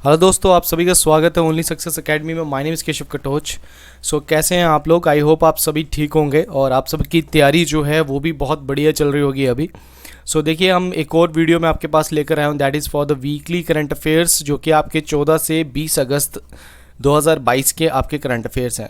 Hello दोस्तों, आप सभी का स्वागत है ओनली सक्सेस एकेडमी में। My name is Keshav Katoch. कैसे हैं आप लोग? आई होप आप सभी ठीक होंगे और आप सबकी तैयारी जो है वो भी बहुत बढ़िया चल रही होगी अभी। देखिए, हम एक और वीडियो में आपके पास लेकर आए हूँ, that is for the weekly current affairs, जो कि आपके 14 से 20 अगस्त 2022 के आपके करंट अफेयर्स हैं।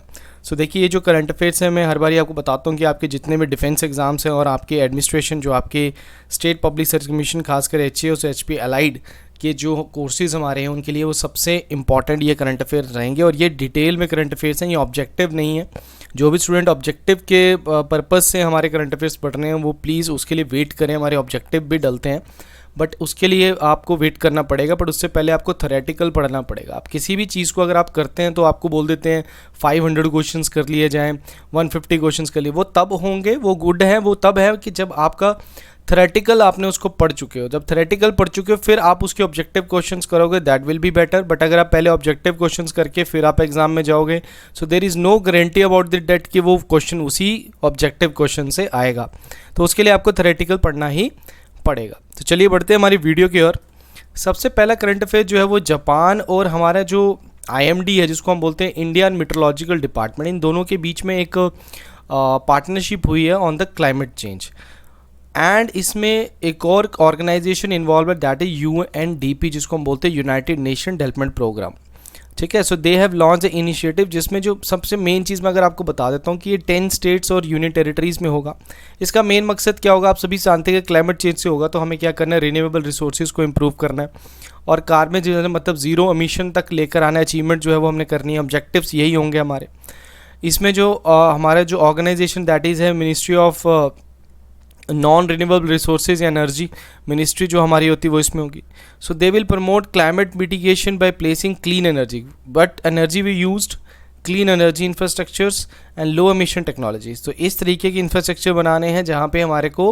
देखिए, ये जो करंट अफेयर्स हैं, मैं हर बार आपको बताता हूँ कि आपके जितने भी डिफेंस एग्जाम्स हैं और आपके एडमिनिस्ट्रेशन, जो आपके स्टेट पब्लिक सर्विस कमीशन, खासकर HAS HP अलाइड के जो कोर्सेज हमारे हैं, उनके लिए वो सबसे इंपॉर्टेंट ये करंट अफेयर रहेंगे। और ये डिटेल में करंट अफेयर्स हैं, ये ऑब्जेक्टिव नहीं है। जो भी स्टूडेंट ऑब्जेक्टिव के पर्पज़ से हमारे करंट अफेयर्स पढ़ रहे हैं, वो प्लीज़ उसके लिए वेट करें। हमारे ऑब्जेक्टिव भी डलते हैं, बट उसके लिए आपको वेट करना पड़ेगा। बट उससे पहले आपको थ्योरेटिकल पढ़ना पड़ेगा। आप किसी भी चीज़ को अगर आप करते हैं तो आपको बोल देते हैं 500 क्वेश्चंस कर लिए जाएं, 150 क्वेश्चंस कर लिए, वो तब होंगे, वो गुड है, वो तब है कि जब आपका थ्योरेटिकल आपने उसको पढ़ चुके हो। जब थ्योरेटिकल पढ़ चुके हो फिर आप उसके ऑब्जेक्टिव क्वेश्चंस करोगे, that will be better. But अगर आप पहले ऑब्जेक्टिव क्वेश्चंस करके फिर आप एग्जाम में जाओगे, so there is no guarantee about the date कि वो क्वेश्चन उसी ऑब्जेक्टिव क्वेश्चन से आएगा। तो उसके लिए आपको थ्योरेटिकल पढ़ना ही पड़ेगा। तो चलिए बढ़ते हैं हमारी वीडियो की ओर। सबसे पहला करंट अफेयर जो है वो जापान और हमारा जो IMD है, जिसको हम बोलते हैं इंडियन मेट्रोलॉजिकल डिपार्टमेंट, इन दोनों के बीच में एक पार्टनरशिप हुई है on the climate change. And इसमें एक और ऑर्गेनाइजेशन इन्वॉल्व है, दैट इज UNDP, जिसको हम बोलते हैं यूनाइटेड नेशन डेवलपमेंट प्रोग्राम। ठीक है, they have launch a initiative, जिसमें जो सबसे मेन चीज़ मैं अगर आपको बता देता हूँ कि ये 10 स्टेट्स और यूनियन टेरिटरीज़ में होगा। इसका मेन मकसद क्या होगा? आप सभी जानते हैं कि क्लाइमेट चेंज से होगा, तो हमें क्या करना है? रिन्यूएबल रिसोर्सेज को इम्प्रूव करना है और कार्बन जो है मतलब ज़ीरो एमिशन तक लेकर आना, अचीवमेंट जो है वो हमने करनी है। ऑब्जेक्टिव्स यही होंगे हमारे। इसमें जो हमारा जो ऑर्गेनाइजेशन दैट इज़ है ministry of non renewable resources या एनर्जी मिनिस्ट्री जो हमारी होती है वो इसमें होगी। They will promote climate mitigation by placing clean energy, but energy we used clean energy infrastructures and low emission technologies. तो इस तरीके के इंफ्रास्ट्रक्चर बनाने हैं जहाँ पे हमारे को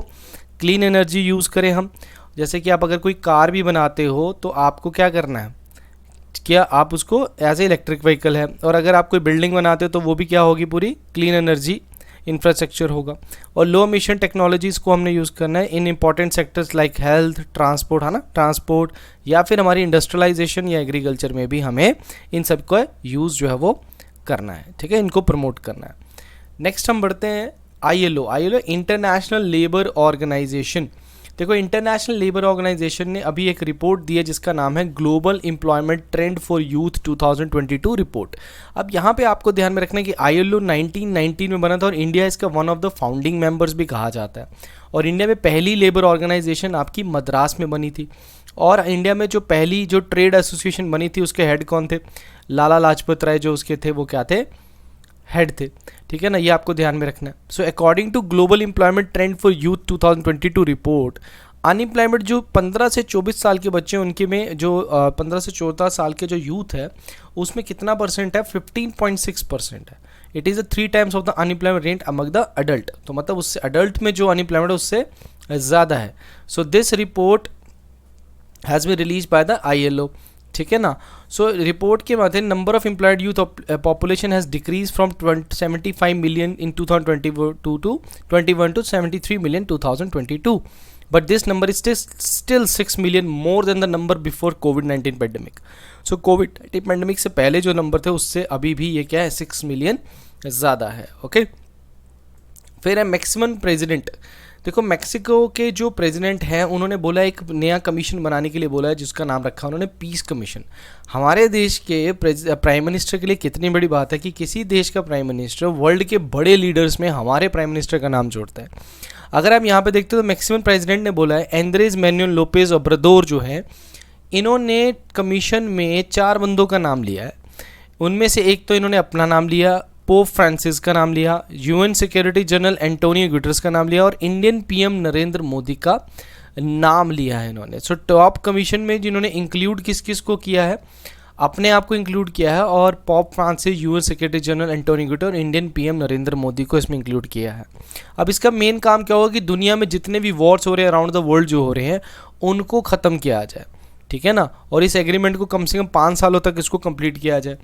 क्लीन एनर्जी यूज़ करें हम। जैसे कि आप अगर कोई कार भी बनाते हो तो आपको क्या करना है, क्या आप उसको एज ए इलेक्ट्रिक व्हीकल है, और अगर आप कोई बिल्डिंग बनाते हो तो वो भी क्या होगी? पूरी क्लीन एनर्जी इंफ्रास्ट्रक्चर होगा। और लो एमिशन टेक्नोलॉजीज़ को हमने यूज़ करना है इन important sectors like health, transport, है ना, ट्रांसपोर्ट, या फिर हमारी इंडस्ट्रियलाइजेशन या एग्रीकल्चर में भी हमें इन सब का यूज़ जो है वो करना है। ठीक है, इनको प्रमोट करना है। नेक्स्ट हम बढ़ते हैं ILO इंटरनेशनल लेबर ऑर्गेनाइजेशन। देखो, इंटरनेशनल लेबर ऑर्गेनाइजेशन ने अभी एक रिपोर्ट दी है जिसका नाम है global employment trend for youth 2022 report. अब यहाँ पे आपको ध्यान में रखना है कि ILO 1919 में बना था और इंडिया इसका one of the founding members भी कहा जाता है। और इंडिया में पहली लेबर ऑर्गेनाइजेशन आपकी मद्रास में बनी थी। और इंडिया में जो पहली जो ट्रेड एसोसिएशन बनी थी उसके हेड कौन थे? लाला लाजपत राय जो उसके थे वो क्या थे? हेड थे। ठीक है ना, ये आपको ध्यान में रखना है। According to global employment trend for youth 2022 report, unemployment जो 15 से 24 साल के बच्चे हैं उनके में जो 15 से 14 साल के जो यूथ है उसमें कितना परसेंट है? 15.6% है। It is 3 times of the unemployment rate among the adult. तो मतलब उससे अडल्ट में जो अनएम्प्लॉयमेंट है उससे ज़्यादा है। This report has been release by the ILO। ठीक है ना। रिपोर्ट के माध्यम number of employed youth population has decrease from 75 million in 2021 to 73 million 2022, but this number is still 6 million more than the number before कोविड-19 pandemic. कोविड-19 pandemic से पहले जो नंबर थे उससे अभी भी ये क्या है? 6 मिलियन ज़्यादा है। ओके, फिर है मैक्सिमम प्रेसिडेंट। देखो, मैक्सिको के जो प्रेसिडेंट हैं उन्होंने बोला एक नया कमीशन बनाने के लिए बोला है जिसका नाम रखा उन्होंने पीस कमीशन। हमारे देश के प्राइम मिनिस्टर के लिए कितनी बड़ी बात है कि किसी देश का प्राइम मिनिस्टर वर्ल्ड के बड़े लीडर्स में हमारे प्राइम मिनिस्टर का नाम जोड़ता है। अगर आप यहाँ पे देखते हो तो मैक्सिमम प्रेसिडेंट ने बोला है एंड्रेस मैनुअल लोपेज ओब्राडोर जो है, इन्होंने कमीशन में 4 बंदों का नाम लिया है। उनमें से एक तो इन्होंने अपना नाम लिया, पोप फ्रांसिस का नाम लिया, UN security general Antonio Guterres का नाम लिया और इंडियन PM नरेंद्र मोदी का नाम लिया है इन्होंने। टॉप कमीशन में जिन्होंने इंक्लूड किस किस को किया है? अपने आप को इंक्लूड किया है और pope Francis, UN security general Antonio Guterres और इंडियन PM नरेंद्र मोदी को इसमें इंक्लूड किया है। अब इसका मेन काम क्या होगा कि दुनिया में जितने भी वॉर्स हो रहे हैं अराउंड द वर्ल्ड जो हो रहे हैं उनको ख़त्म किया जाए। ठीक है ना, और इस एग्रीमेंट को कम से कम 5 सालों तक इसको कंप्लीट किया जाए।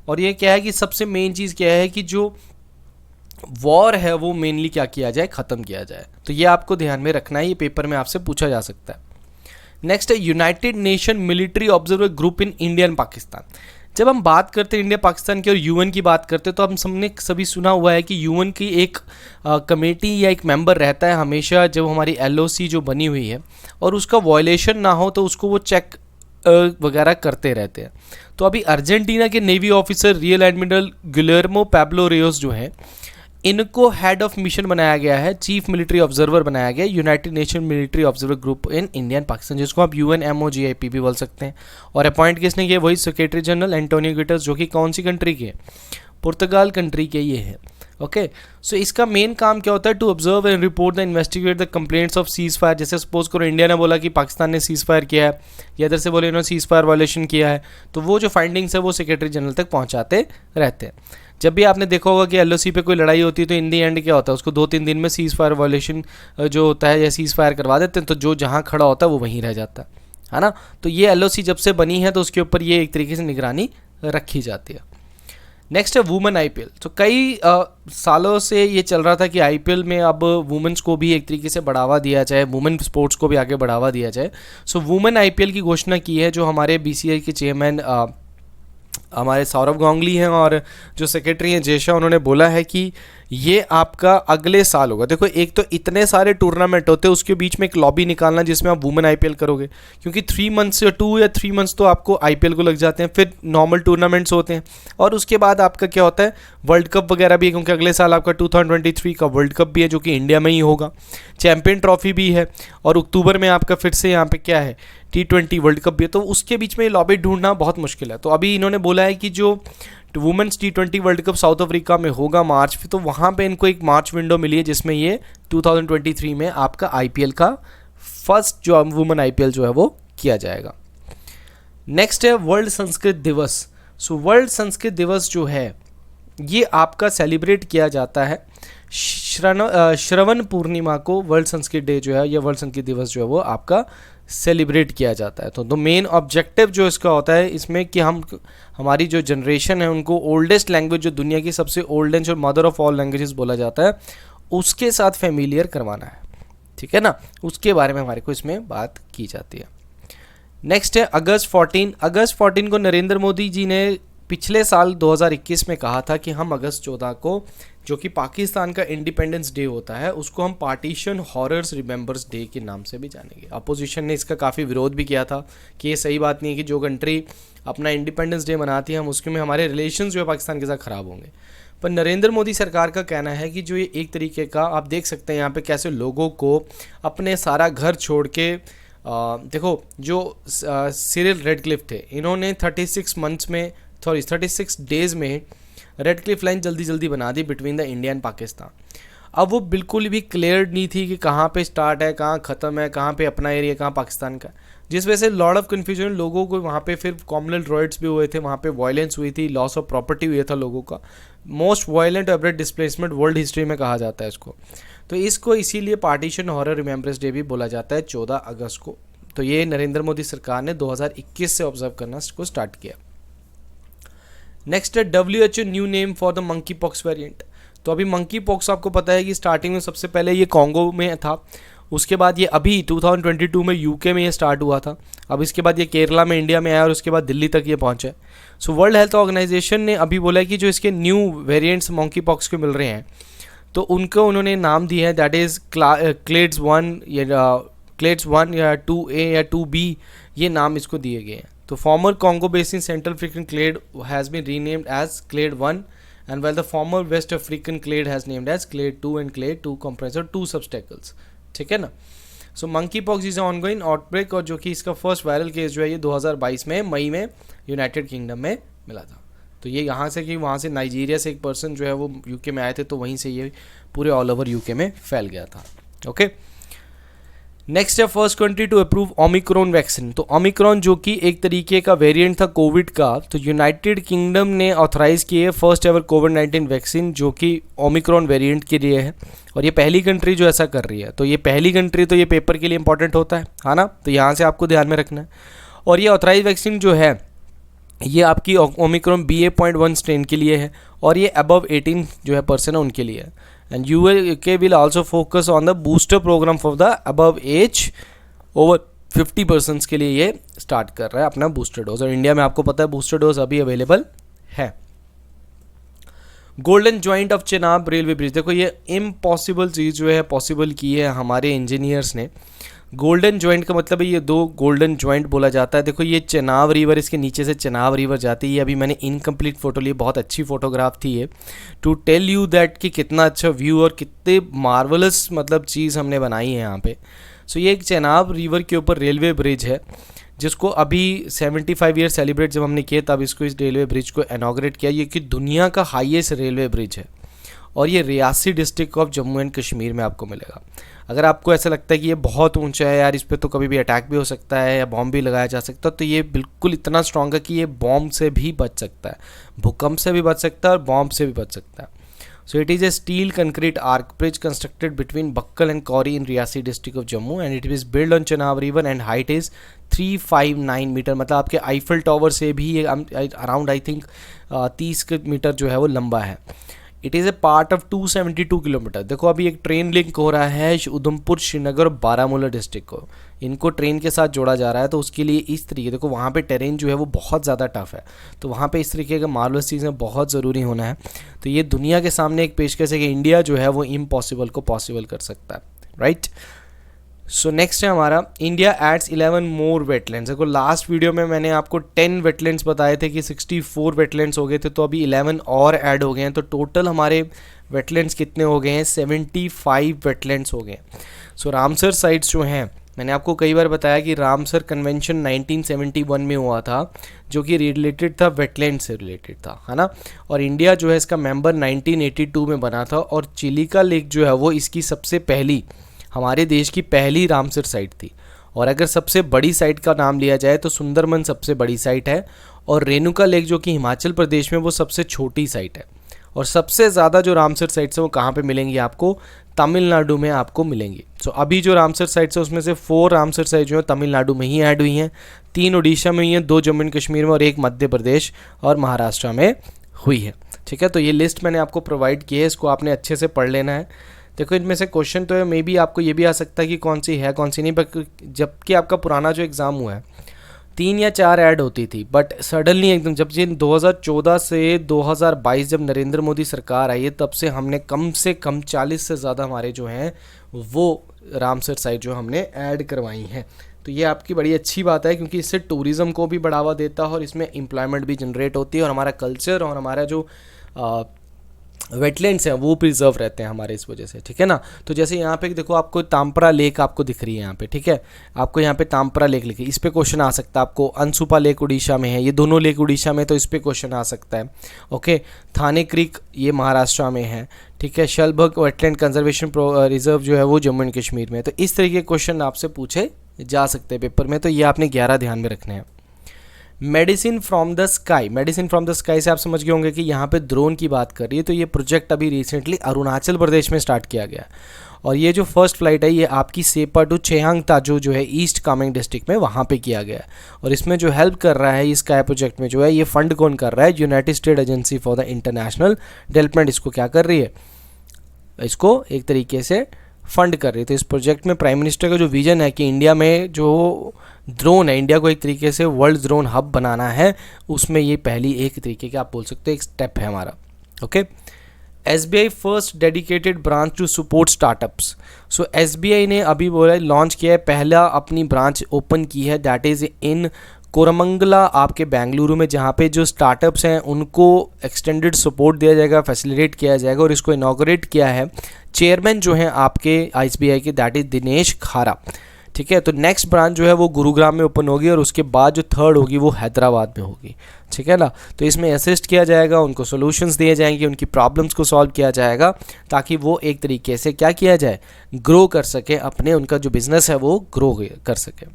और ये क्या है कि सबसे मेन चीज़ क्या है कि जो वॉर है वो मेनली क्या किया जाए? ख़त्म किया जाए। तो ये आपको ध्यान में रखना है, ये पेपर में आपसे पूछा जा सकता है। नेक्स्ट है United nation military observer group in India and Pakistan. जब हम बात करते हैं इंडिया पाकिस्तान की और यूएन की बात करते हैं तो हम सबने सभी सुना हुआ है कि यूएन की एक कमेटी या एक मेंबर रहता है हमेशा जब हमारी एलओसी जो बनी हुई है और उसका वायलेशन ना हो तो उसको वो चेक वगैरह करते रहते हैं। तो अभी अर्जेंटीना के navy officer rear admiral Guillermo Pablo Rios जो है इनको हेड ऑफ मिशन बनाया गया है, चीफ मिलिट्री ऑब्जर्वर बनाया गया है United nation military observer group in India and Pakistan, जिसको आप UNMOGIP भी बोल सकते हैं। और अपॉइंट किसने किया? वही सेक्रेटरी जनरल एंटोनियो गुटेरेस, जो कि कौन सी कंट्री के? पुर्तगाल कंट्री के ये है। ओके, सो इसका मेन काम क्या होता है? To observe and report the investigate the complaints of ceasefire. जैसे सपोज करो इंडिया ने बोला कि पाकिस्तान ने सीज फायर किया है या इधर से बोले इन्होंने सीज फायर वायलेशन किया है, तो वो जो फाइंडिंग्स है वो सेक्रेटरी जनरल तक पहुंचाते रहते हैं। जब भी आपने देखा होगा कि एलओसी पे कोई लड़ाई होती है तो इन दी एंड क्या होता है, उसको 2-3 दिन में सीज फायर वायलेशन जो होता है या सीज फायर करवा देते हैं, तो जो जहाँ खड़ा होता है वो वहीं रह जाता है ना। तो ये एलओसी जब से बनी है तो उसके ऊपर ये एक तरीके से निगरानी रखी जाती है। नेक्स्ट है वुमेन आईपीएल। तो कई सालों से ये चल रहा था कि आईपीएल में अब वुमेन्स को भी एक तरीके से बढ़ावा दिया जाए, वुमेन स्पोर्ट्स को भी आगे बढ़ावा दिया जाए। सो वुमेन आईपीएल की घोषणा की है जो हमारे बीसीआई के चेयरमैन हमारे सौरभ गांगुली हैं और जो सेक्रेटरी हैं जेशा, उन्होंने बोला है कि ये आपका अगले साल होगा। देखो एक तो इतने सारे टूर्नामेंट होते हैं, उसके बीच में एक लॉबी निकालना जिसमें आप वुमेन आईपीएल करोगे, क्योंकि 3 मंथ्स या 2 या 3 मंथ्स तो आपको आईपीएल को लग जाते हैं, फिर नॉर्मल टूर्नामेंट्स होते हैं और उसके बाद आपका क्या होता है वर्ल्ड कप वगैरह भी है, क्योंकि अगले साल आपका 2023 का वर्ल्ड कप भी है जो कि इंडिया में ही होगा, चैंपियन ट्रॉफी भी है और अक्टूबर में आपका फिर से यहाँ पे क्या है T20 वर्ल्ड कप भी है। तो उसके बीच में ये लॉबी ढूंढना बहुत मुश्किल है। तो अभी इन्होंने बोला है कि जो women's T20 World Cup South Africa में होगा मार्च में, तो वहाँ पे इनको एक मार्च विंडो मिली है जिसमें ये 2023 में आपका आईपीएल का फर्स्ट जो वुमेन आईपीएल जो है वो किया जाएगा। नेक्स्ट है वर्ल्ड संस्कृत दिवस। सो वर्ल्ड संस्कृत दिवस जो है ये आपका सेलिब्रेट किया जाता है श्रवण पूर्णिमा को। वर्ल्ड संस्कृत डे जो है या वर्ल्ड संस्कृत दिवस जो है वो आपका सेलिब्रेट किया जाता है। तो मेन ऑब्जेक्टिव जो इसका होता है इसमें कि हम हमारी जो जनरेशन है उनको ओल्डेस्ट लैंग्वेज जो दुनिया की सबसे ओल्डेस्ट और मदर ऑफ ऑल लैंग्वेजेस बोला जाता है उसके साथ फेमिलियर करवाना है, ठीक है ना, उसके बारे में हमारे को इसमें बात की जाती है। नेक्स्ट है अगस्त 14 को नरेंद्र मोदी जी ने पिछले साल 2021 में कहा था कि हम अगस्त 14 को जो कि पाकिस्तान का इंडिपेंडेंस डे होता है उसको हम पार्टीशन हॉरर्स रिमेंबर्स डे के नाम से भी जानेंगे। अपोजिशन ने इसका काफ़ी विरोध भी किया था कि ये सही बात नहीं है कि जो कंट्री अपना इंडिपेंडेंस डे मनाती है हम उसके में हमारे रिलेशन जो है पाकिस्तान के साथ ख़राब होंगे। पर नरेंद्र मोदी सरकार का कहना है कि जो ये एक तरीके का आप देख सकते हैं यहाँ पे कैसे लोगों को अपने सारा घर छोड़ के देखो जो सिरिल रेडक्लिफ थे इन्होंने 36 डेज़ में रेडक्लिफ लाइन जल्दी जल्दी बना दी between the India and Pakistan. अब वो बिल्कुल भी क्लियर नहीं थी कि कहाँ पे स्टार्ट है, कहाँ ख़त्म है, कहाँ पे अपना एरिया, कहाँ पाकिस्तान का, जिस वजह से लॉट ऑफ कन्फ्यूजन लोगों को वहाँ पे फिर कॉमनवेल्थ रॉयट्स भी हुए थे, वहाँ पे वायलेंस हुई थी, लॉस ऑफ प्रॉपर्टी हुआ था लोगों का, most violent average displacement world history में कहा जाता है इसको। तो इसको इसीलिए पार्टीशन हॉरर रिमेम्बरेंस डे भी बोला जाता है 14 अगस्त को। तो ये नरेंद्र मोदी सरकार ने 2021 से ऑब्जर्व करना इसको स्टार्ट किया। नेक्स्ट है WHO new name for the monkey pox variant. तो अभी मंकी पॉक्स आपको पता है कि स्टार्टिंग में सबसे पहले ये कॉन्गो में था, उसके बाद ये अभी 2022 में यूके में ये स्टार्ट हुआ था, अब इसके बाद ये केरला में इंडिया में आया और उसके बाद दिल्ली तक ये पहुंचा है। सो वर्ल्ड हेल्थ ऑर्गेनाइजेशन ने अभी बोला है कि जो इसके न्यू वेरिएंट्स मंकी पॉक्स के मिल रहे हैं तो उनको उन्होंने नाम दिया है दैट इज़ क्लेड्स 1 या 2A या 2B, ये नाम इसको दिए गए हैं। तो former Congo basin central African clade has been renamed as clade 1 and while the former West African clade has named as clade 2 and clade 2 comprise of 2 substacles, ठीक है ना। So monkeypox is ongoing outbreak और जो कि इसका first viral case जो है ये 2022 में मई में यूनाइटेड किंगडम में मिला था। तो ये यहाँ से कि वहाँ से नाइजीरिया से एक पर्सन जो है वो यूके में आए थे तो वहीं से ये पूरे ऑल ओवर यूके में फैल गया था। ओके, नेक्स्ट है first country to approve Omicron vaccine. तो ओमिक्रॉन जो कि एक तरीके का वेरिएंट था कोविड का, तो यूनाइटेड किंगडम ने ऑथराइज किए फर्स्ट एवर कोविड-19 वैक्सीन जो कि ओमिक्रॉन वेरिएंट के लिए है और ये पहली कंट्री जो ऐसा कर रही है। तो ये पहली कंट्री तो ये पेपर के लिए इंपॉर्टेंट होता है ना, तो यहाँ से आपको ध्यान में रखना है। और ये ऑथराइज वैक्सीन जो है ये आपकी ओमिक्रॉन BA.1 स्ट्रेन के लिए है और ये अबव 18 जो है पर्सन है उनके लिए है। And UK will also focus on the booster program for the above age over 50% के लिए ये स्टार्ट कर रहा है अपना बूस्टर डोज, और इंडिया में आपको पता है बूस्टर डोज अभी अवेलेबल है। Golden joint of Chenab railway bridge, देखो ये इम्पॉसिबल चीज़ जो है पॉसिबल की है हमारे इंजीनियर्स ने। गोल्डन जॉइंट का मतलब है ये दो गोल्डन जॉइंट बोला जाता है। देखो ये चेनाब रिवर, इसके नीचे से चेनाब रिवर जाती है। अभी मैंने इनकम्प्लीट फ़ोटो ली, बहुत अच्छी फोटोग्राफ थी ये, टू टेल यू दैट कि कितना अच्छा व्यू और कितने मार्वलस मतलब चीज़ हमने बनाई है यहाँ पे। सो ये एक चेनाब रिवर के ऊपर रेलवे ब्रिज है, जिसको अभी 75 ईयर सेलिब्रेट जब हमने किए तब इसको, इस रेलवे ब्रिज को इनॉग्रेट किया। ये कि दुनिया का हाईएस्ट रेलवे ब्रिज है, और ये Reasi district of Jammu and Kashmir में आपको मिलेगा। अगर आपको ऐसा लगता है कि ये बहुत ऊंचा है यार, इस पर तो कभी भी अटैक भी हो सकता है या बॉम्ब भी लगाया जा सकता है, तो ये बिल्कुल इतना स्ट्रॉन्ग है कि ये बॉम्ब से भी बच सकता है, भूकंप से भी बच सकता है और बॉम्ब से भी बच सकता है। So it is a steel concrete arch bridge constructed between Bakkal and Kauri in Riyasi district of Jammu, and it is built on Chenab River and height is 359 metre, मतलब आपके आईफल टावर से भी ये around I think 30 metre जो है वो लंबा है। It is a part of 272 kilometre. देखो अभी एक ट्रेन लिंक हो रहा है उधमपुर, श्रीनगर और बारामूला डिस्ट्रिक्ट को, इनको ट्रेन के साथ जोड़ा जा रहा है। तो उसके लिए इस तरीके, देखो वहाँ पे टेरेन जो है वो बहुत ज़्यादा टफ है, तो वहाँ पे इस तरीके का मार्वलस चीज़ें बहुत ज़रूरी होना है। तो ये दुनिया के सामने एक पेशकश है कि इंडिया जो है वो इम्पॉसिबल को पॉसिबल कर सकता है, राइट। सो नेक्स्ट है हमारा, इंडिया एड्स 11 मोर वेटलैंड्स। देखो लास्ट वीडियो में मैंने आपको 10 वेटलैंड्स बताए थे कि 64 वेटलैंड्स हो गए थे, तो अभी 11 और ऐड हो गए हैं, तो टोटल हमारे वेटलैंड्स कितने हो गए हैं, 75 वेटलैंड्स हो गए हैं। सो रामसर साइट्स जो हैं, मैंने आपको कई बार बताया कि रामसर कन्वेंशन 1971 में हुआ था, जो कि रिलेटेड था वेटलैंड से रिलेटेड था, है ना। और इंडिया जो है इसका मेंबर 1982 में बना था, और चिलिका लेक जो है वो इसकी सबसे पहली, हमारे देश की पहली रामसर साइट थी। और अगर सबसे बड़ी साइट का नाम लिया जाए तो सुंदरबन सबसे बड़ी साइट है, और रेणुका लेक जो कि हिमाचल प्रदेश में वो सबसे छोटी साइट है। और सबसे ज़्यादा जो रामसर साइट्स है वो कहाँ पे मिलेंगी आपको, तमिलनाडु में आपको मिलेंगी। सो अभी जो रामसर साइट्स है उसमें से 4 रामसर साइट जो है तमिलनाडु में ही ऐड हुई हैं, 3 उड़ीसा में हुई हैं, 2 जम्मू एंड कश्मीर में और 1 मध्य प्रदेश और महाराष्ट्र में हुई है, ठीक है। तो ये लिस्ट मैंने आपको प्रोवाइड की है, इसको आपने अच्छे से पढ़ लेना है। देखो इनमें से क्वेश्चन तो है, मे बी आपको ये भी आ सकता है कि कौन सी है कौन सी नहीं, जबकि आपका पुराना जो एग्ज़ाम हुआ है 3 या 4 ऐड होती थी, बट सडनली एकदम जब ये 2014 से 2022 जब नरेंद्र मोदी सरकार आई है, तब से हमने कम से कम 40 से ज़्यादा हमारे जो हैं वो रामसर साइट जो हमने ऐड करवाई हैं। तो ये आपकी बड़ी अच्छी बात है, क्योंकि इससे टूरिज़्म को भी बढ़ावा देता है और इसमें एम्प्लॉयमेंट भी जनरेट होती है, और हमारा कल्चर और हमारा जो वेटलैंड्स हैं वो प्रिजर्व रहते हैं हमारे इस वजह से, ठीक है ना। तो जैसे यहाँ पे देखो आपको तामपरा लेक आपको दिख रही है यहाँ पे, ठीक है, आपको यहाँ पे तामपरा लेक लिखी, इस पे क्वेश्चन आ सकता है आपको। अंसुपा लेक उड़ीसा में है, ये दोनों लेक उड़ीसा में, तो इस पे क्वेश्चन आ सकता है। ओके, थाने क्रीक ये महाराष्ट्र में है, ठीक है। शलभग वेटलैंड कंजर्वेशन रिजर्व जो है वो जम्मू एंड कश्मीर में है। तो इस तरीके के क्वेश्चन आपसे पूछे जा सकते हैं पेपर में, तो ये आपने 11 ध्यान में रखने हैं। Medicine from the sky, medicine from the sky से आप समझ गए होंगे कि यहाँ पे ड्रोन की बात कर रही है। तो ये प्रोजेक्ट अभी रिसेंटली अरुणाचल प्रदेश में स्टार्ट किया गया, और ये जो फर्स्ट फ्लाइट है ये आपकी सेपा टू चेयांग ताजो जो है ईस्ट कामेंग डिस्ट्रिक्ट में वहाँ पे किया गया है। और इसमें जो हेल्प कर रहा है इस स्काई प्रोजेक्ट में जो है, ये फंड कौन कर रहा है, United state agency for the international development इसको क्या कर रही है, इसको एक तरीके से फंड कर रही है। तो इस प्रोजेक्ट में प्राइम मिनिस्टर का जो विजन है कि इंडिया में जो ड्रोन है, इंडिया को एक तरीके से वर्ल्ड ड्रोन हब बनाना है, उसमें ये पहली एक तरीके का आप बोल सकते हो एक स्टेप है हमारा। Okay, SBI first dedicated branch to support startups. So SBI ने अभी बोला लॉन्च किया है, पहला अपनी ब्रांच ओपन की है, दैट इज़ इन कोरमंगला आपके बेंगलुरु में, जहाँ पे जो स्टार्टअप्स हैं उनको एक्सटेंडेड सपोर्ट दिया जाएगा, फैसिलिटेट किया जाएगा। और इसको इनॉग्रेट किया है चेयरमैन जो हैं आपके SBI के, दैट इज़ दिनेश खारा, ठीक है। तो नेक्स्ट ब्रांच जो है वो गुरुग्राम में ओपन होगी, और उसके बाद जो थर्ड होगी वो हैदराबाद में होगी, ठीक है ना। तो इसमें असिस्ट किया जाएगा, उनको सॉल्यूशंस दिए जाएंगे, उनकी प्रॉब्लम्स को सॉल्व किया जाएगा, ताकि वो एक तरीके से क्या किया जाए, ग्रो कर सके, अपने उनका जो बिज़नेस है वो ग्रो कर सके।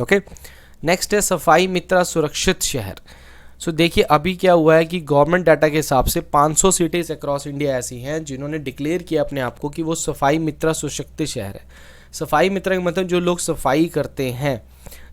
ओके, नेक्स्ट है सफाई मित्रा सुरक्षित शहर। सो देखिए अभी क्या हुआ है कि गवर्नमेंट डाटा के हिसाब से 500 सिटीज़ अक्रॉस इंडिया ऐसी हैं जिन्होंने डिक्लेयर किया अपने आप को कि वो सफाई मित्रा सुरक्षित शहर है। सफाई मित्र का मतलब जो लोग सफाई करते हैं,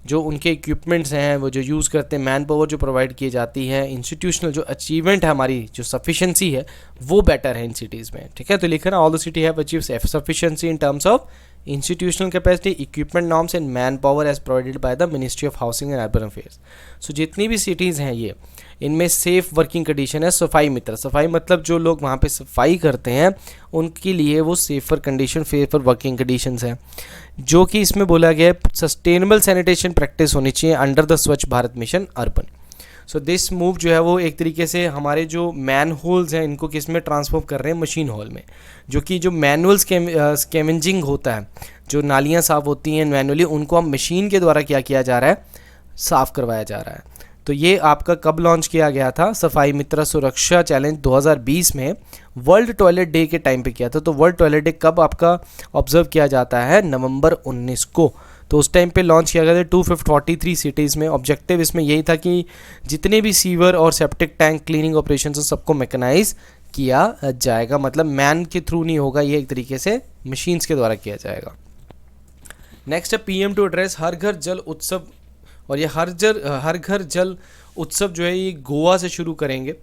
जो उनके इक्विपमेंट्स हैं, वो जो यूज़ करते हैं, मैन पावर जो प्रोवाइड की जाती है, इंस्टीट्यूशनल जो अचीवमेंट है, हमारी जो सफिशेंसी है वो बेटर है इन सिटीज़ में, ठीक है। तो लिखा ना all the city have achieve sufficiency in terms of institutional capacity, equipment norms and manpower as provided by the Ministry of Housing and Urban Affairs. So जितनी भी सिटीज़ हैं ये, इनमें सेफ वर्किंग कंडीशन है। सफाई मित्र, सफाई मतलब जो लोग वहाँ पे सफाई करते हैं उनके लिए वो safer condition, safer working conditions हैं। जो कि इसमें बोला गया है सस्टेनेबल सैनिटेशन प्रैक्टिस होनी चाहिए अंडर द स्वच्छ Bharat mission urban. So this move जो है वो एक तरीके से हमारे जो मैन होल्स हैं इनको किस में ट्रांसफॉर्म कर रहे हैं, मशीन होल में। जो कि जो मैनुअल स्कैवेंजिंग होता है, जो नालियाँ साफ़ होती हैं मैनुअली, उनको अब मशीन के द्वारा क्या किया जा रहा है, साफ़ करवाया जा रहा है। तो ये आपका कब लॉन्च किया गया था, सफाई मित्र सुरक्षा चैलेंज 2020 में वर्ल्ड टॉयलेट डे के टाइम पे किया था। तो वर्ल्ड टॉयलेट डे कब आपका ऑब्जर्व किया जाता है, नवंबर 19 को। तो उस टाइम पे लॉन्च किया गया था 243 सिटीज़ में। ऑब्जेक्टिव इसमें यही था कि जितने भी सीवर और सेप्टिक टैंक क्लीनिंग ऑपरेशन सबको मैकेनाइज किया जाएगा, मतलब मैन के थ्रू नहीं होगा, ये एक तरीके से मशीन्स के द्वारा किया जाएगा। नेक्स्ट है PM टू एड्रेस हर घर जल उत्सव। और ये हर घर जल उत्सव जो है ये गोवा से शुरू करेंगे,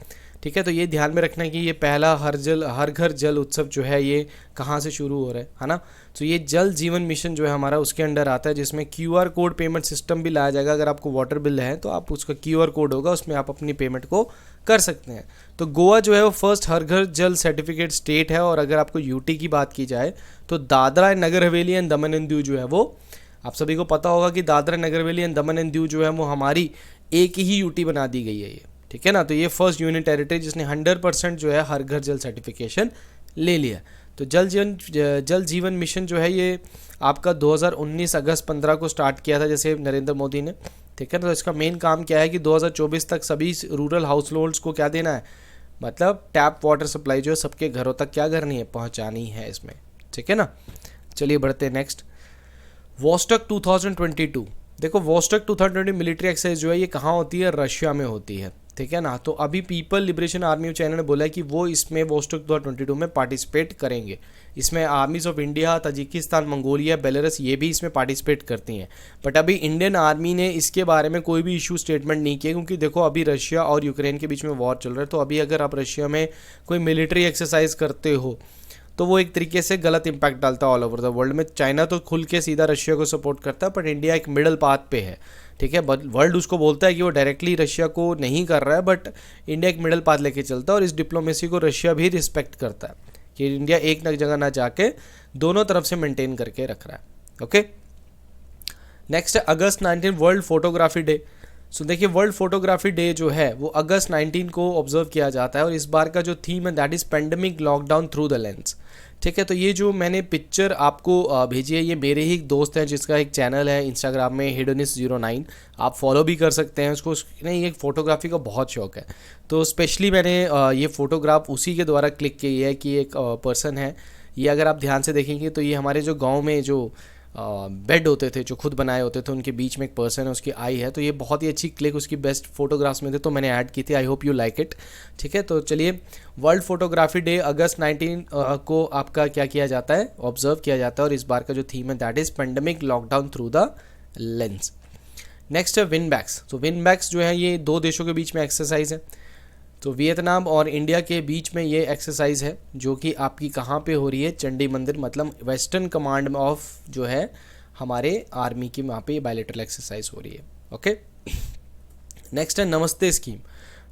ठीक है। तो ये ध्यान में रखना कि ये पहला हर घर जल उत्सव जो है ये कहाँ से शुरू हो रहा है ना। तो ये जल जीवन मिशन जो है हमारा उसके अंडर आता है, जिसमें QR कोड पेमेंट सिस्टम भी लाया जाएगा। अगर आपको वाटर बिल है तो आप उसका QR कोड होगा, उसमें आप अपनी पेमेंट को कर सकते हैं। तो गोवा जो है वो फर्स्ट हर घर जल सर्टिफिकेट स्टेट है। और अगर आपको UT की बात की जाए तो Dadra Nagar Haveli and Daman and Diu जो है वो, आप सभी को पता होगा कि Dadra Nagar Haveli and Daman and Diu जो है वो हमारी एक ही UT बना दी गई है ये, ठीक है ना। तो ये फर्स्ट यूनियन टेरिटरी जिसने 100% जो है हर घर जल सर्टिफिकेशन ले लिया। तो जल जीवन मिशन जो है ये आपका 2019 अगस्त 15 को स्टार्ट किया था, जैसे नरेंद्र मोदी ने, ठीक है ना। तो इसका मेन काम क्या है कि 2024 तक सभी रूरल हाउस होल्ड्स को क्या देना है, मतलब टैप वाटर सप्लाई जो है सबके घरों तक क्या करनी है, पहुँचानी है इसमें, ठीक है ना। चलिए बढ़ते हैं नेक्स्ट, वॉस्टक 2022। देखो वॉस्टक 2020 मिलिट्री एक्सरसाइज जो है ये कहाँ होती है, रशिया में होती है, ठीक है ना। तो अभी people liberation army of China ने बोला है कि वो इसमें वॉस्टक 2022 में पार्टिसिपेट करेंगे। इसमें आर्मीज of India, Tajikistan, Mongolia, Belarus ये भी इसमें पार्टिसिपेट करती हैं। बट अभी इंडियन आर्मी ने इसके बारे में कोई भी इशू स्टेटमेंट नहीं किया, क्योंकि देखो अभी रशिया और यूक्रेन के बीच में वॉर चल रहा है। तो अभी अगर आप रशिया में कोई मिलिट्री एक्सरसाइज करते हो तो वो एक तरीके से गलत इंपैक्ट डालता है ऑल ओवर द वर्ल्ड में। चाइना तो खुल के सीधा रशिया को सपोर्ट करता है, बट इंडिया एक मिडल पाथ पे है, ठीक है। वर्ल्ड उसको बोलता है कि वो डायरेक्टली रशिया को नहीं कर रहा है, बट इंडिया एक मिडल पाथ लेके चलता है। और इस डिप्लोमेसी को रशिया भी रिस्पेक्ट करता है कि इंडिया एक जगह ना जाके दोनों तरफ से मेंटेन करके रख रहा है, ओके। नेक्स्ट है अगस्त 19 वर्ल्ड फोटोग्राफी डे। सो देखिए वर्ल्ड फोटोग्राफी डे जो है वो अगस्त 19 को ऑब्जर्व किया जाता है। और इस बार का जो थीम है that is pandemic lockdown through the lens, ठीक है। तो ये जो मैंने पिक्चर आपको भेजी है ये मेरे ही दोस्त हैं जिसका एक चैनल है इंस्टाग्राम में Hedonis09, आप फॉलो भी कर सकते हैं उसको। नहीं, एक फ़ोटोग्राफी का बहुत शौक है, तो स्पेशली मैंने ये फ़ोटोग्राफ उसी के द्वारा क्लिक की है कि एक पर्सन है ये, अगर आप ध्यान से देखेंगे तो ये हमारे जो गाँव में जो बेड होते थे जो खुद बनाए होते थे उनके बीच में एक पर्सन है, उसकी आई है। तो ये बहुत ही अच्छी क्लिक उसकी बेस्ट फोटोग्राफ्स में थे, तो मैंने ऐड की थी। I hope you like it, ठीक है। तो चलिए वर्ल्ड फोटोग्राफी डे अगस्त 19 को आपका क्या किया जाता है, ऑब्जर्व किया जाता है। और इस बार का जो थीम है that is pandemic lockdown through the lens. Next है विन बैक्स। तो विन बैक्स जो है ये दो देशों के बीच में एक्सरसाइज है। तो वियतनाम और इंडिया के बीच में ये एक्सरसाइज है जो कि आपकी कहाँ पे हो रही है, चंडी मंदिर, मतलब वेस्टर्न कमांड ऑफ जो है हमारे आर्मी की वहाँ पे बायलैटरल एक्सरसाइज हो रही है, ओके। नेक्स्ट है नमस्ते स्कीम।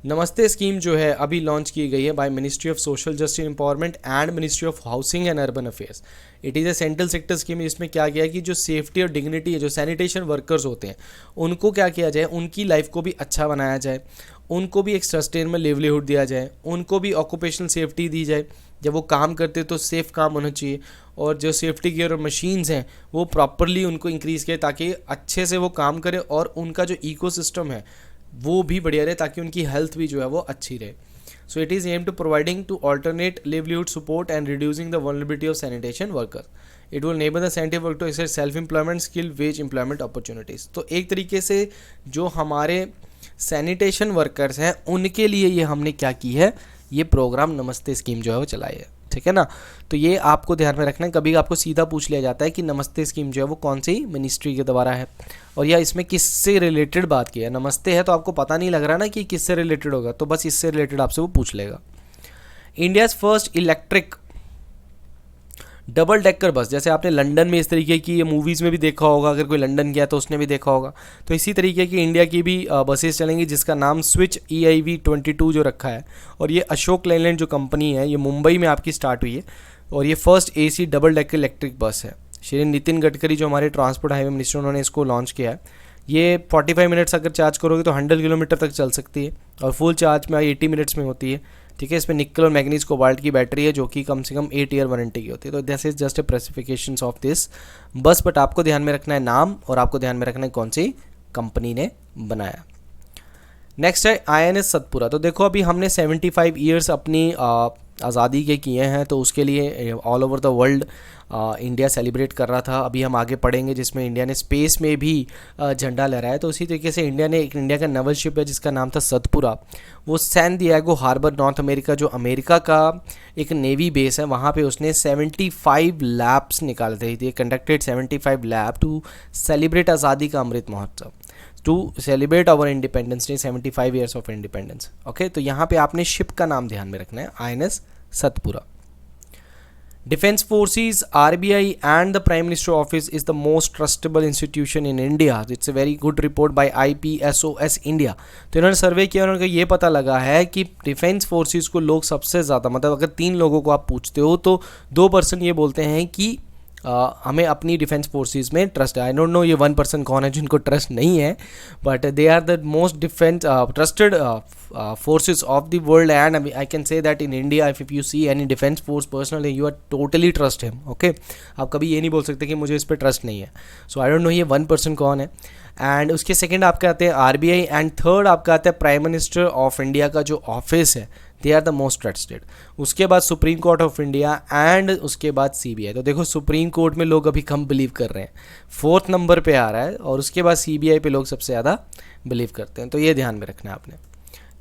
नमस्ते स्कीम जो है अभी लॉन्च की गई है by ministry of social justice empowerment and ministry of Housing and Urban affairs. It is a central sector scheme. इसमें क्या किया है कि जो सेफ्टी और डिग्निटी है, जो सैनिटेशन वर्कर्स होते हैं उनको क्या किया जाए, उनकी लाइफ को भी अच्छा बनाया जाए, उनको भी एक सस्टेनेबल लिवलीहुड दिया जाए, उनको भी ऑक्यूपेशनल सेफ्टी दी जाए। जब वो काम करते तो सेफ़ काम होना चाहिए, और जो सेफ्टी गियर और मशीन्स हैं वो प्रॉपरली उनको इंक्रीज़ किए ताकि अच्छे से वो काम करे, और उनका जो इकोसिस्टम है वो भी बढ़िया रहे ताकि उनकी हेल्थ भी जो है वो अच्छी रहे। So it is aim to providing to alternate livelihood support and reducing the vulnerability of sanitation workers. It will enable the sanitary work to access self employment, skill, wage employment opportunities. तो एक तरीके से जो हमारे sanitation workers हैं उनके लिए ये हमने क्या की है, ये प्रोग्राम नमस्ते स्कीम जो है वो चलाई है, ठीक है ना। तो ये आपको ध्यान में रखना है, कभी आपको सीधा पूछ लिया जाता है कि नमस्ते स्कीम जो है वो कौन सी मिनिस्ट्री के द्वारा है और या इसमें किससे रिलेटेड बात की है। नमस्ते है तो आपको पता नहीं लग रहा ना कि किससे रिलेटेड होगा, तो बस इससे रिलेटेड आपसे वो पूछ लेगा। India's first electric double decker bus, जैसे आपने लंदन में इस तरीके की मूवीज़ में भी देखा होगा, अगर कोई लंदन गया तो उसने भी देखा होगा, तो इसी तरीके की इंडिया की भी बसेस चलेंगी जिसका नाम स्विच EIV22 जो रखा है। और ये अशोक लेलैंड जो कंपनी है ये मुंबई में आपकी स्टार्ट हुई है और ये first AC double decker electric bus है। श्री नितिन गडकरी जो हमारे ट्रांसपोर्ट हाईवे मिनिस्टर, उन्होंने इसको लॉन्च किया है। ये 45 मिनट्स अगर चार्ज करोगे तो 100 किलोमीटर तक चल सकती है और फुल चार्ज में 80 मिनट्स में होती है। ठीक है, इसमें निकल और मैग्नीज कोबाल्ट की बैटरी है जो कि कम से कम 8 ईयर वारंटी की होती है। तो this is just a specifications of this बस, बट आपको ध्यान में रखना है नाम और आपको ध्यान में रखना है कौन सी कंपनी ने बनाया। नेक्स्ट है INS सतपुरा। तो देखो अभी हमने 75 ईयर्स अपनी आज़ादी के किए हैं, तो उसके लिए all over the world India celebrate कर रहा था। अभी हम आगे पढ़ेंगे जिसमें इंडिया ने स्पेस में भी झंडा लहराया। तो उसी तरीके से इंडिया का नेवल शिप है जिसका नाम था सतपुरा, वो San Diego harbour north America, जो अमेरिका का एक नेवी बेस है, वहाँ पे उसने 75 लैप्स निकाले थे। ये कंडक्टेड 75 लैप टू सेलिब्रेट आज़ादी ka Amrit Mahotsav, to celebrate our independence day, 75 years of independence. Okay, तो यहाँ पे आपने शिप का नाम ध्यान में रखना है, INS Satpura. Defense Forces, RBI and the Prime Minister Office is the most trustable institution in India. It's a very good report by IPSOS India. तो इन्होंने सर्वे किया और उनको ये पता लगा है कि डिफेंस फोर्सेस को लोग सबसे ज़्यादा, मतलब अगर 3 लोगों को आप पूछते हो तो 2% ये बोलते हैं कि हमें अपनी डिफेंस फोर्सेस में ट्रस्ट है। आई डोंट नो ये 1% कौन है जिनको ट्रस्ट नहीं है, but they are the most defence trusted forces of the world, and I can say that in India if you see any defense force personally you are totally trust him. Okay, आप कभी ये नहीं बोल सकते कि मुझे इस पर ट्रस्ट नहीं है। सो आई डोंट नो ये 1% कौन है। एंड उसके सेकंड आपके आते हैं RBI एंड थर्ड आपका आता है प्राइम मिनिस्टर ऑफ इंडिया का जो ऑफिस है, they are the most trusted. उसके बाद supreme court of India and उसके बाद CBI। तो देखो सुप्रीम कोर्ट में लोग अभी कम बिलीव कर रहे हैं, 4th नंबर पे आ रहा है, और उसके बाद CBI पे लोग सबसे ज़्यादा बिलीव करते हैं। तो ये ध्यान में रखना है आपने।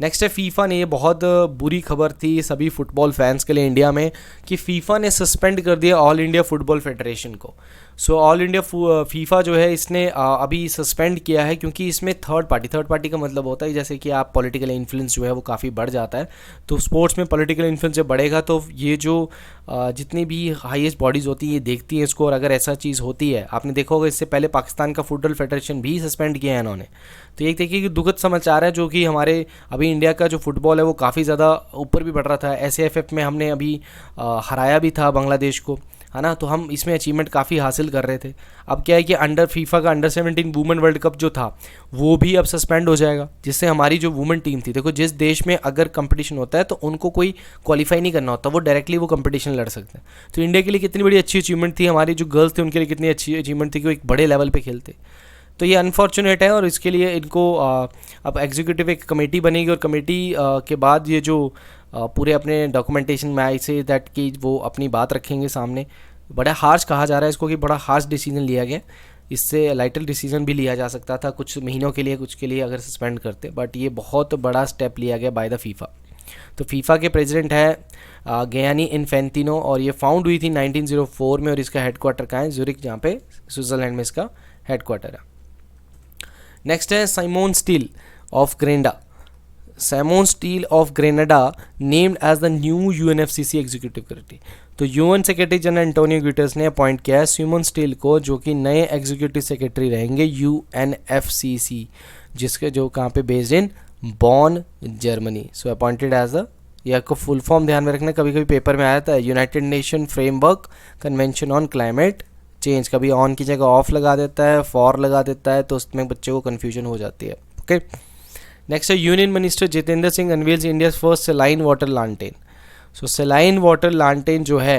नेक्स्ट है फीफा ने, ये बहुत बुरी खबर थी सभी फुटबॉल फैंस के लिए इंडिया में कि फीफा ने सस्पेंड कर दिया ऑल इंडिया फुटबॉल फेडरेशन को। सो ऑल इंडिया फीफा जो है इसने अभी सस्पेंड किया है क्योंकि इसमें थर्ड पार्टी का मतलब होता है जैसे कि आप पॉलिटिकल इन्फ्लुएंस जो है वो काफ़ी बढ़ जाता है। तो स्पोर्ट्स में पॉलिटिकल इन्फ्लुएंस जब बढ़ेगा तो ये जो जितनी भी हाईएस्ट बॉडीज़ होती हैं ये देखती हैं इसको, और अगर ऐसा चीज़ होती है, आपने देखा होगा इससे पहले पाकिस्तान का फुटबॉल फेडरेशन भी सस्पेंड किया है इन्होंने। तो ये देखिए कि दुखद समाचार है जो कि हमारे अभी इंडिया का जो फुटबॉल है वो काफ़ी ज़्यादा ऊपर भी बढ़ रहा था। SAFF में हमने अभी हराया भी था बांग्लादेश को, है ना, तो हम इसमें अचीवमेंट काफ़ी हासिल कर रहे थे। अब क्या है कि फीफा का अंडर 17 वुमेन वर्ल्ड कप जो था वो भी अब सस्पेंड हो जाएगा, जिससे हमारी जो वुमेन टीम थी, देखो जिस देश में अगर कंपटीशन होता है तो उनको कोई क्वालिफाई नहीं करना होता, वो डायरेक्टली वो कंपटीशन लड़ सकते हैं। तो इंडिया के लिए कितनी बड़ी अच्छी अचीवमेंट थी, हमारी जो गर्ल्स थे उनके लिए कितनी अच्छी अचीवमेंट थी कि वो एक बड़े लेवल पर खेलते। तो ये अनफॉर्चुनेट है और इसके लिए इनको अब एग्जीक्यूटिव एक कमेटी बनेगी और कमेटी के बाद ये जो पूरे अपने डॉक्यूमेंटेशन में आई से दैट कि वो अपनी बात रखेंगे सामने। बड़ा हार्श कहा जा रहा है इसको कि बड़ा हार्श डिसीजन लिया गया, इससे लाइटर डिसीजन भी लिया जा सकता था कुछ महीनों के लिए, कुछ के लिए अगर सस्पेंड करते, बट ये बहुत बड़ा स्टेप लिया गया बाय द फीफा। तो फीफा के प्रेसिडेंट है गियानी इन्फेंटिनो और ये फाउंड हुई थी 1904 में और इसका हेडक्वार्टर कहाँ है, ज़ुरिक, जहाँ पे स्विट्ज़रलैंड में इसका हेडक्वार्टर है। नेक्स्ट है Simon Stiell of Grenada. Simon Stiell of Grenada named as the new UNFCC executive secretary. तो UN secretary general Antonio Guterres ने अपॉइंट किया है साइमोन स्टील को, जो कि नए एग्जीक्यूटिव सेक्रेटरी रहेंगे UNFCC, जिसके जो कहाँ पे based in Bonn, Germany. So appointed as the, ये आपको फुल फॉर्म ध्यान में रखना, कभी कभी पेपर में आया था, United nation framework convention on climate change, कभी ऑन की जगह ऑफ लगा देता है, फॉर लगा देता है, तो उसमें बच्चे को कन्फ्यूजन हो जाती है। ओके, नेक्स्ट है union minister Jitendra Singh unveils India first saline water lantern. So saline water lantern जो है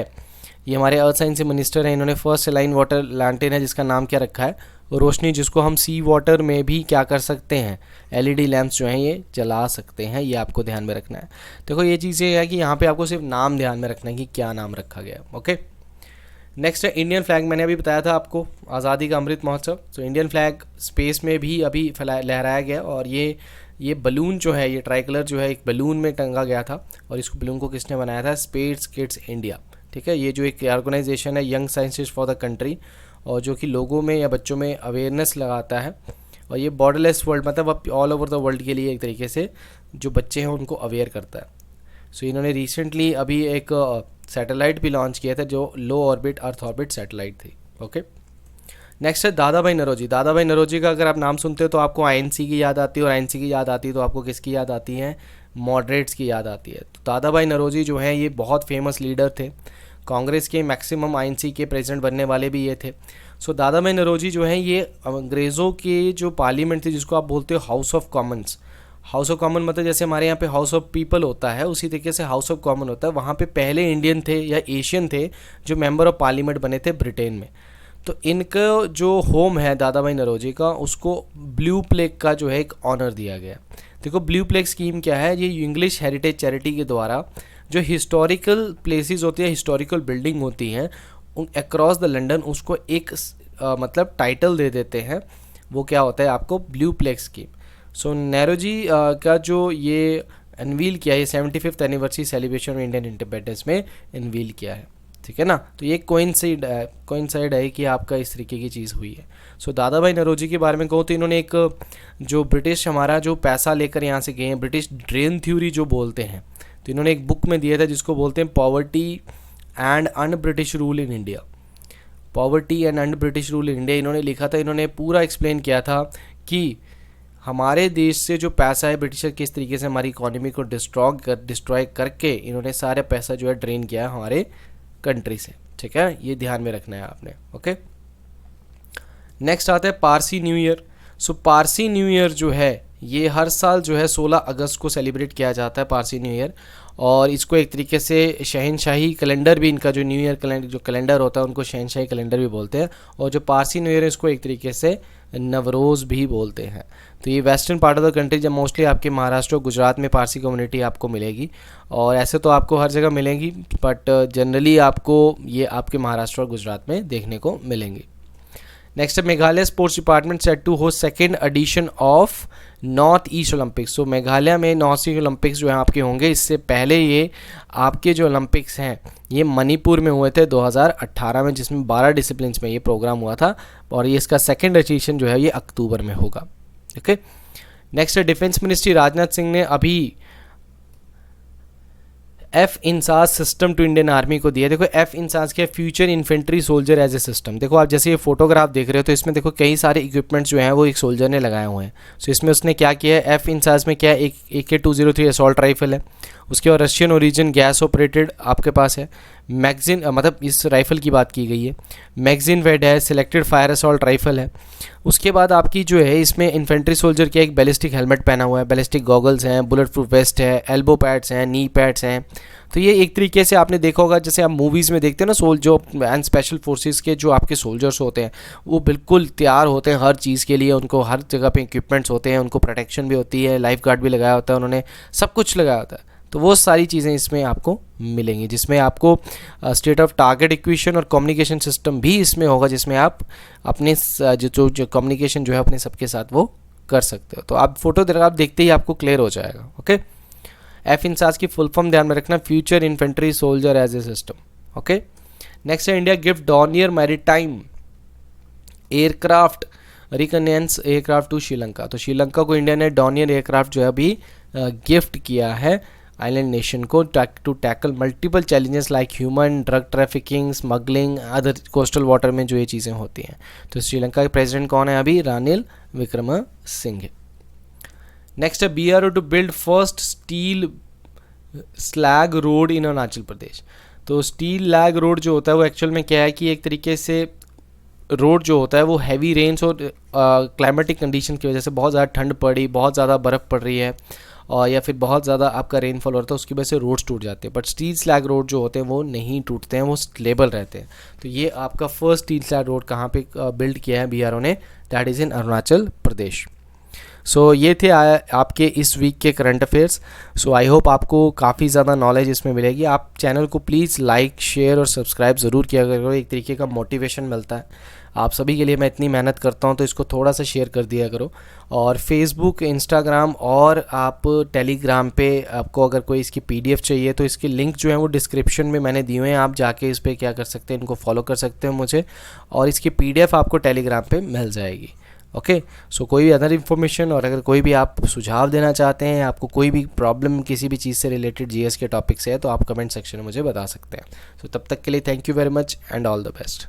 ये हमारे अर्थ साइंस से मिनिस्टर हैं, इन्होंने फर्स्ट सेलाइन वाटर लांटेन है जिसका नाम क्या रखा है, रोशनी, जिसको हम सी वाटर में भी क्या कर सकते हैं, LED लैंप्स जो हैं ये जला सकते हैं। ये आपको ध्यान में रखना है। देखो ये चीज़ें है कि यहाँ पे आपको सिर्फ नाम ध्यान में रखना है कि क्या नाम रखा गया। ओके, नेक्स्ट है इंडियन फ्लैग। मैंने अभी बताया था आपको आज़ादी का अमृत महोत्सव। तो इंडियन फ्लैग स्पेस में भी अभी लहराया गया और ये बलून जो है, ये ट्राई कलर जो है एक बलून में टंगा गया था और इसको बलून को किसने बनाया था, स्पेस किड्स इंडिया। ठीक है, ये जो एक ऑर्गेनाइजेशन है young scientist for the country, और जो कि लोगों में या बच्चों में अवेयरनेस लगाता है, और ये बॉर्डरलेस वर्ल्ड मतलब ऑल ओवर द वर्ल्ड के लिए एक तरीके से जो बच्चे हैं उनको अवेयर करता है। सो इन्होंने रिसेंटली अभी एक सैटेलाइट भी लॉन्च किया था जो लो ऑर्बिट अर्थ ऑर्बिट सैटेलाइट थी। ओके, नेक्स्ट है दादा भाई नौरोजी। दादा भाई नौरोजी का अगर आप नाम सुनते हो तो आपको आईएनसी की याद आती है, और आईएनसी की याद आती है तो आपको किसकी याद आती है? मॉडरेट्स की याद आती है। तो दादा भाई नौरोजी जो है ये बहुत फेमस लीडर थे, कांग्रेस के मैक्सिमम आईएनसी के प्रेसिडेंट बनने वाले भी ये थे। सो दादा भाई नौरोजी जो हैं ये अंग्रेज़ों के जो पार्लियामेंट थी, जिसको आप बोलते हो house of Commons, house of common मतलब जैसे हमारे यहाँ पे हाउस ऑफ पीपल होता है, उसी तरीके से हाउस ऑफ कॉमन होता है। वहाँ पे पहले इंडियन थे या एशियन थे जो मेंबर ऑफ पार्लियामेंट बने थे ब्रिटेन में। तो इनका जो होम है दादा भाई नौरोजी का, उसको ब्लू प्लेग का जो है एक ऑनर दिया गया। देखो ब्लू प्लेग स्कीम क्या है, ये इंग्लिश हेरिटेज चैरिटी के द्वारा जो हिस्टोरिकल प्लेसेस होती है, हिस्टोरिकल बिल्डिंग होती हैं अक्रॉस द लंदन, उसको एक मतलब टाइटल दे देते हैं। वो क्या होता है आपको? Blue plaque scheme. So Naoroji का जो ये अनवील किया है, 75th anniversary celebration of Indian independence में अनवील किया है, ठीक है ना। तो ये कोइंसाइड है कि आपका इस तरीके की चीज़ हुई है। सो दादा भाई नौरोजी के बारे में कहूँ तो इन्होंने एक जो ब्रिटिश हमारा जो पैसा लेकर यहाँ से गए हैं, ब्रिटिश ड्रेन थ्योरी जो बोलते हैं, तो इन्होंने एक बुक में दिया था जिसको बोलते हैं poverty and un British rule in India. Poverty and un British rule in India इन्होंने लिखा था। इन्होंने पूरा एक्सप्लेन किया था कि हमारे देश से जो पैसा है ब्रिटिशर किस तरीके से हमारी इकोनॉमी को डिस्ट्रॉय करके इन्होंने सारे पैसा जो है ड्रेन किया है हमारे कंट्री से, ठीक है। ये ध्यान में रखना है आपने। ओके, नेक्स्ट आता है पारसी न्यू ईयर। सो पारसी न्यू ईयर जो है ये हर साल जो है 16 अगस्त को सेलिब्रेट किया जाता है पारसी न्यू ईयर, और इसको एक तरीके से शहनशाही कैलेंडर भी, इनका जो न्यू ईयर कैलेंडर होता है उनको शहनशाही कैलेंडर भी बोलते हैं, और जो पारसी न्यू ईयर है इसको एक तरीके से नवरोज़ भी बोलते हैं। तो ये western part of the country, जब मोस्टली आपके महाराष्ट्र और गुजरात में पारसी कम्युनिटी आपको मिलेगी, और ऐसे तो आपको हर जगह मिलेंगी, बट जनरली आपको ये आपके महाराष्ट्र और गुजरात में देखने को मिलेंगी। नेक्स्ट है Meghalaya sports department set to host second edition of North East Olympics. So Meghalaya में नॉर्थ ईस्ट ओलंपिक्स जो है आपके होंगे। इससे पहले ये आपके जो ओलंपिक्स हैं ये मणिपुर में हुए थे 2018 में, जिसमें 12 डिसिप्लिन्स में ये प्रोग्राम हुआ था, और ये इसका सेकेंड एडिशन जो है ये अक्टूबर में होगा। ओके, नेक्स्ट है डिफेंस मिनिस्ट्री राजनाथ सिंह ने अभी F-INSAS system to Indian army को दिया। देखो F-INSAS क्या है? Future infantry soldier as a system. देखो आप जैसे ये फोटोग्राफ देख रहे हो तो इसमें देखो कई सारे इक्विपमेंट्स जो हैं वो एक सोल्जर ने लगाए हुए हैं। सो इसमें उसने क्या किया है, F-INSAS में क्या है, एक AK-203 असॉल्ट राइफल है, उसके और रशियन ओरिजिन गैस ऑपरेटेड आपके पास है। मैगजीन मतलब इस राइफ़ल की बात की गई है, मैगजीन वेड है, सिलेक्टेड फायर असॉल्ट राइफ़ल है। उसके बाद आपकी जो है इसमें इन्फेंट्री सोल्जर के एक बैलिस्टिक हेलमेट पहना हुआ है, बैलिस्टिक गॉगल्स हैं, बुलेट प्रूफ वेस्ट है, एल्बो पैड्स हैं, नी पैड्स हैं। तो ये एक तरीके से आपने देखा होगा जैसे आप मूवीज़ में देखते हैं ना, जो एंड स्पेशल फोर्सेस के जो आपके सोल्जर्स होते हैं वो बिल्कुल तैयार होते हैं हर चीज़ के लिए, उनको हर जगह पे इक्विपमेंट्स होते हैं, उनको प्रोटेक्शन भी होती है, लाइफ गार्ड भी लगाया होता है उन्होंने, सब कुछ लगाया होता है। तो वो सारी चीज़ें इसमें आपको मिलेंगी, जिसमें आपको स्टेट ऑफ टारगेट इक्वेशन और कम्युनिकेशन सिस्टम भी इसमें होगा, जिसमें आप अपने जो कम्युनिकेशन जो है अपने सबके साथ वो कर सकते हो। तो आप फोटो आप देखते ही आपको क्लियर हो जाएगा। ओके, F-INSAS की फुल फॉर्म ध्यान में रखना, future infantry soldier as a system. Okay, next है India gift Dornier maritime aircraft reconnaissance aircraft to Sri Lanka. तो श्रीलंका को इंडिया ने डॉर्नियर एयरक्राफ्ट जो है अभी गिफ्ट किया है आइलैंड नेशन को to tackle multiple challenges like human drug trafficking, smuggling, other coastal water में जो ये चीज़ें होती हैं। तो श्रीलंका के प्रेसिडेंट कौन है अभी? रानिल विक्रमसिंघे। नेक्स्ट है BRO to build first steel slag road in Arunachal Pradesh. तो स्टील लैग रोड जो होता है वो एक्चुअल में क्या है कि एक तरीके से रोड जो होता है वो हैवी रेन्स और क्लाइमेटिक कंडीशन की वजह से बहुत ज़्यादा ठंड पड़ी, बहुत ज़्यादा बर्फ़ पड़ रही है, और या फिर बहुत ज़्यादा आपका रेनफॉल हो रहा था, उसकी वजह से रोड्स टूट जाते हैं। बट स्टील स्लैग रोड जो होते हैं वो नहीं टूटते हैं, वो स्टेबल रहते हैं। तो ये आपका फर्स्ट स्टील स्लैग रोड कहाँ पे बिल्ड किया है BRO ने? दैट इज़ इन अरुणाचल प्रदेश। सो ये थे आपके इस वीक के current affairs. So I hope आपको काफ़ी ज़्यादा नॉलेज इसमें मिलेगी। आप चैनल को प्लीज़ लाइक, शेयर और सब्सक्राइब ज़रूर किया करो, एक तरीके का मोटिवेशन मिलता है आप सभी के लिए। मैं इतनी मेहनत करता हूँ तो इसको थोड़ा सा शेयर कर दिया करो। और फेसबुक, इंस्टाग्राम और आप टेलीग्राम पे आपको अगर कोई इसकी PDF चाहिए तो इसके लिंक जो है वो डिस्क्रिप्शन में मैंने दिए हुए हैं, आप जाके इस पर क्या कर सकते हैं, इनको फॉलो कर सकते हैं मुझे, और इसकी PDF आपको टेलीग्राम पे मिल जाएगी। ओके, सो कोई भी अदर इन्फॉर्मेशन और अगर कोई भी आप सुझाव देना चाहते हैं, आपको कोई भी प्रॉब्लम किसी भी चीज़ से रिलेटेड जीएस के टॉपिक से है, तो आप कमेंट सेक्शन में मुझे बता सकते हैं। सो तब तक के लिए thank you very much and all the best.